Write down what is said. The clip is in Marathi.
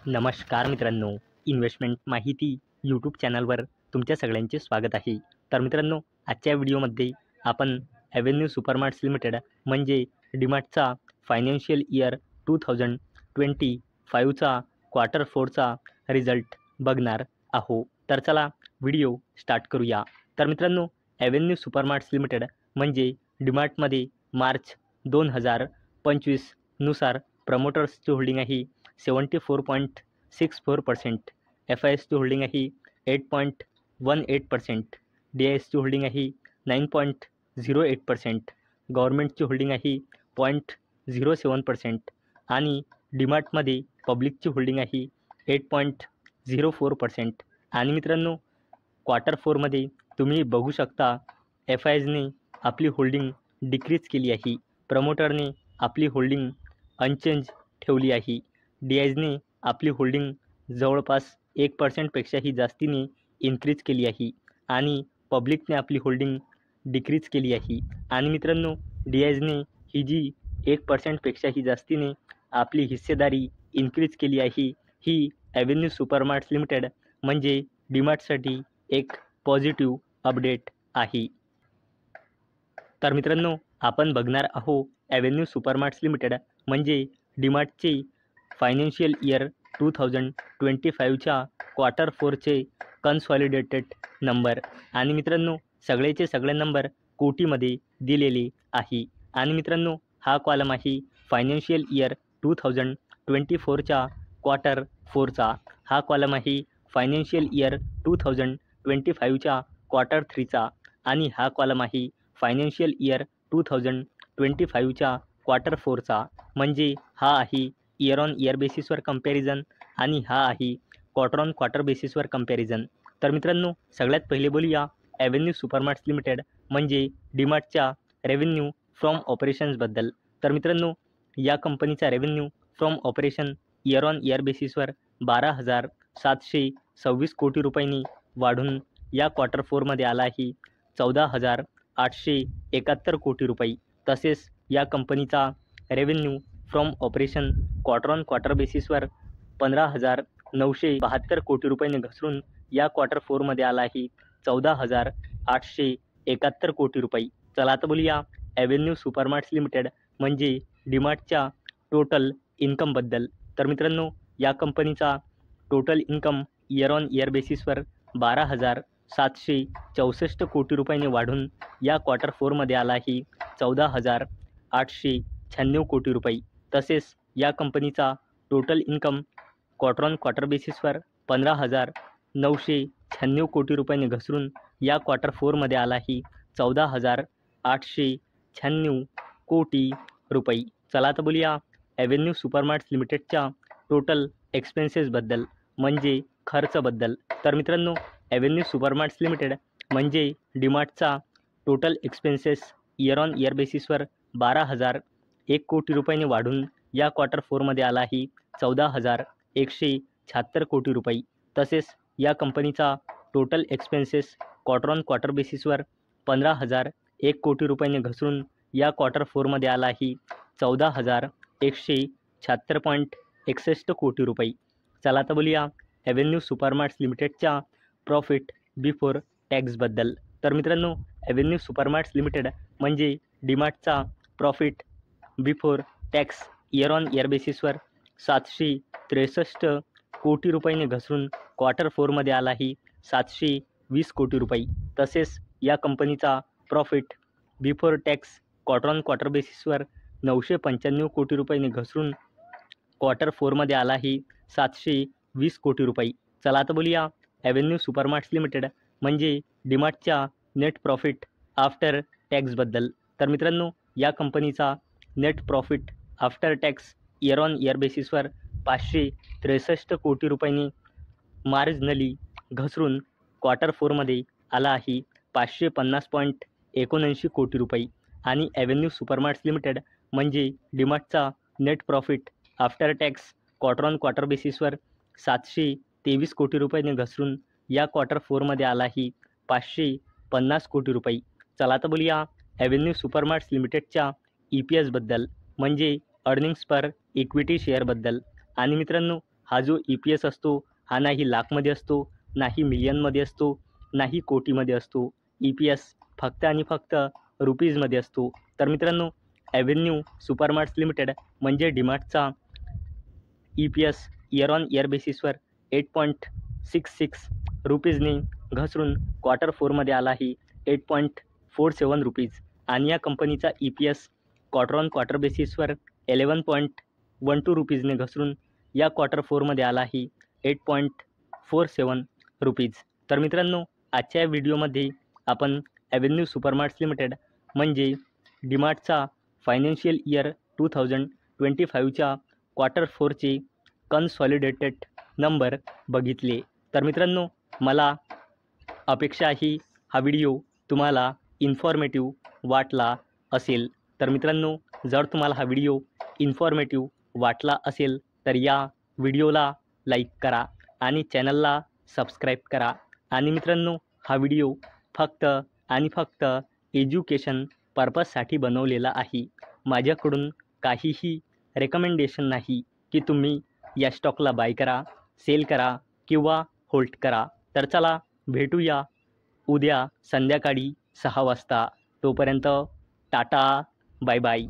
नमस्कार मित्रांनो, इन्व्हेस्टमेंट माहिती यूट्यूब चॅनलवर तुमच्या सगळ्यांचे स्वागत आहे. तर मित्रांनो, आजच्या व्हिडिओमध्ये आपण ॲव्हेन्यू सुपरमार्ट्स लिमिटेड म्हणजे डीमार्टचा फायनान्शियल इयर 2025चा क्वार्टर 4चा रिझल्ट बघणार आहोत. तर चला व्हिडिओ स्टार्ट करूया. तर मित्रांनो, ॲव्हेन्यू सुपरमार्ट्स लिमिटेड म्हणजे डीमार्टमध्ये मार्च 2025 नुसार प्रमोटर्सची होल्डिंग आहे 74.64%, FISची होल्डिंग आहे 8.18%, DISची होल्डिंग आहे 9.08%, गव्हर्नमेंटची होल्डिंग आहे 0.07% आणि डीमार्टमध्ये पब्लिकची होल्डिंग आहे 8.04%. आणि मित्रांनो, क्वार्टर 4मध्ये तुम्ही बघू शकता FISने आपली होल्डिंग डिक्रीज केली आहे, प्रमोटरने आपली होल्डिंग अनचेंज ठेवली आहे, DISने आपली होल्डिंग जवळपास 1%पेक्षाही जास्तीने इन्क्रीज केली आहे आणि पब्लिकने आपली होल्डिंग डिक्रीज केली आहे. आणि मित्रांनो, DISने ही जी 1%पेक्षाही जास्तीने आपली हिस्सेदारी इन्क्रीज केली आहे, ही ॲव्हेन्यू सुपरमार्ट्स लिमिटेड म्हणजे डीमार्टसाठी एक पॉझिटिव्ह अपडेट आहे. तर मित्रांनो, आपण बघणार आहोत ॲव्हेन्यू सुपरमार्ट्स लिमिटेड म्हणजे डीमार्टचे फायनान्शियल इयर 2025च्या क्वार्टर 4चे कन्सॉलिडेटेड नंबर. आणि मित्रांनो, सगळेचे सगळे नंबर कोटीमध्ये दिलेले आहे. आणि मित्रांनो, हा कॉलम आहे फायनान्शियल इयर 2024च्या क्वार्टर 4चा, हा कॉलम आहे फायनान्शियल इयर 2025च्या क्वार्टर 3चा आणि हा कॉलम आहे फायनान्शियल इयर 2025च्या क्वार्टर 4चा. म्हणजे हा आहे इयर ऑन इयर बेसिसवर कंपॅरिझन आणि हा आहे क्वार्टर ऑन क्वार्टर बेसिसवर कंपॅरिझन. तर मित्रांनो, सगळ्यात पहिले बोलूया ॲव्हेन्यू सुपरमार्ट्स लिमिटेड म्हणजे डीमार्टच्या रेव्हेन्यू फ्रॉम ऑपरेशन्सबद्दल. तर मित्रांनो, या कंपनीचा revenue from operation year on year बेसिसवर 12,726 कोटी रुपयांनी वाढून या क्वार्टर 4मध्ये आला आहे 14,871 कोटी रुपये. तसेच या कंपनीचा revenue from operation quarter on quarter बेसिसवर 15,972 कोटी रुपयांनी घसरून या क्वार्टर 4मध्ये आला आहे 14,871 कोटी रुपये. चला आता बोलूया ॲव्हेन्यू सुपरमार्ट्स लिमिटेड म्हणजे डीमार्टच्या टोटल इन्कमबद्दल. तर मित्रांनो, या कंपनीचा total income year on year बेसिसवर 12,764 कोटी रुपयांनी वाढून या क्वार्टर 4मध्ये आला आहे 14,896 कोटी रुपये. तसेच या कंपनीचा total income quarter on quarter बेसिसवर 15,996 कोटी रुपयांनी घसरून या क्वार्टर 4मध्ये आला आहे 14,896 कोटी रुपये. चला आता बोलूया ॲव्हेन्यू सुपरमार्ट्स लिमिटेडच्या टोटल एक्सपेन्सेसबद्दल म्हणजे खर्चबद्दल. तर मित्रांनो, ॲव्हेन्यू सुपरमार्ट्स लिमिटेड म्हणजे डीमार्टचा total expenses year on year बेसिसवर 12,001 कोटी रुपयांनी वाढून या क्वार्टर 4मध्ये आला आहे 14,176 कोटी रुपये. तसेच या कंपनीचा total expenses quarter on quarter बेसिसवर 15,001 कोटी रुपयांनी घसरून या क्वार्टर 4मध्ये आला आहे 14,176.61 कोटी रुपये. चला आता बोलूया ॲव्हेन्यू सुपरमार्ट्स लिमिटेडच्या प्रॉफिट बिफोर टॅक्सबद्दल. तर मित्रांनो, ॲव्हेन्यू सुपरमार्ट्स लिमिटेड म्हणजे डीमार्टचा profit before tax year on year बेसिसवर 763 कोटी रुपयांनी घसरून क्वार्टर 4मध्ये आला आहे 720 कोटी रुपये. तसेच या कंपनीचा profit before tax quarter on quarter बेसिसवर 995 कोटी रुपयांनी घसरून क्वार्टर 4मध्ये आला आहे 720 कोटी रुपये. चला आता बोलूया ॲव्हेन्यू सुपरमार्ट्स लिमिटेड म्हणजे डीमार्टच्या नेट प्रॉफिट आफ्टर टॅक्सबद्दल. तर मित्रांनो, या कंपनीचा net profit after tax year on year बेसिसवर 563 कोटी रुपयांनी मार्जिनली घसरून क्वार्टर 4मध्ये आला आहे 550.79 कोटी रुपये. आणि ॲव्हेन्यू सुपरमार्ट्स लिमिटेड म्हणजे डीमार्टचा net profit after tax quarter on quarter बेसिसवर 723 कोटी रुपयांनी घसरून या क्वार्टर 4मध्ये आला आहे 550 कोटी रुपये. चला आता बोलूया ॲव्हेन्यू सुपरमार्ट्स लिमिटेडच्या EPSबद्दल म्हणजे अर्निंग्स पर इक्विटी शेअरबद्दल. आणि मित्रांनो, हा जो EPS असतो हा नाही लाखमध्ये असतो, नाही मिलियनमध्ये असतो, नाही कोटीमध्ये असतो. EPS फक्त आणि फक्त रुपीजमध्ये असतो. तर मित्रांनो, ॲव्हेन्यू सुपरमार्ट्स लिमिटेड म्हणजे डीमार्टचा EPS इयर ऑन इयर बेसिसवर 8.66 रुपीजने घसरून क्वार्टर 4मध्ये आला आहे 8.47 रुपीज आणि या कंपनीचा EPS क्वार्टर ऑन क्वार्टर बेसिसवर 11.12 रुपीजने घसरून या क्वार्टर 4मध्ये आला आहे 8.47 रुपीज. तर मित्रांनो, आजच्या व्हिडिओमध्ये आपण ॲव्हेन्यू सुपरमार्ट्स लिमिटेड म्हणजे डीमार्टचा फायनान्शियल इयर 2025च्या क्वार्टर 4चे कन्सॉलिडेटेड नंबर बघितले. तर मित्रांनो, मला अपेक्षा आहे हा व्हिडिओ तुम्हाला इन्फॉर्मेटिव्ह वाटला असेल. तर मित्रांनो, जर तुम्हाला हा व्हिडिओ इन्फॉर्मेटिव्ह वाटला असेल तर या व्हिडिओला लाईक करा आणि चॅनलला सबस्क्राईब करा. आणि मित्रांनो, हा व्हिडिओ फक्त आणि फक्त एज्युकेशन पर्पजसाठी बनवलेला आहे. माझ्याकडून काहीही रेकमेंडेशन नाही की तुम्ही या स्टॉकला बाय करा, सेल करा किंवा होल्ड करा. तर चला भेटूया उद्या संध्याकाळी 6 वाजता. तोपर्यंत टाटा, बाय बाय.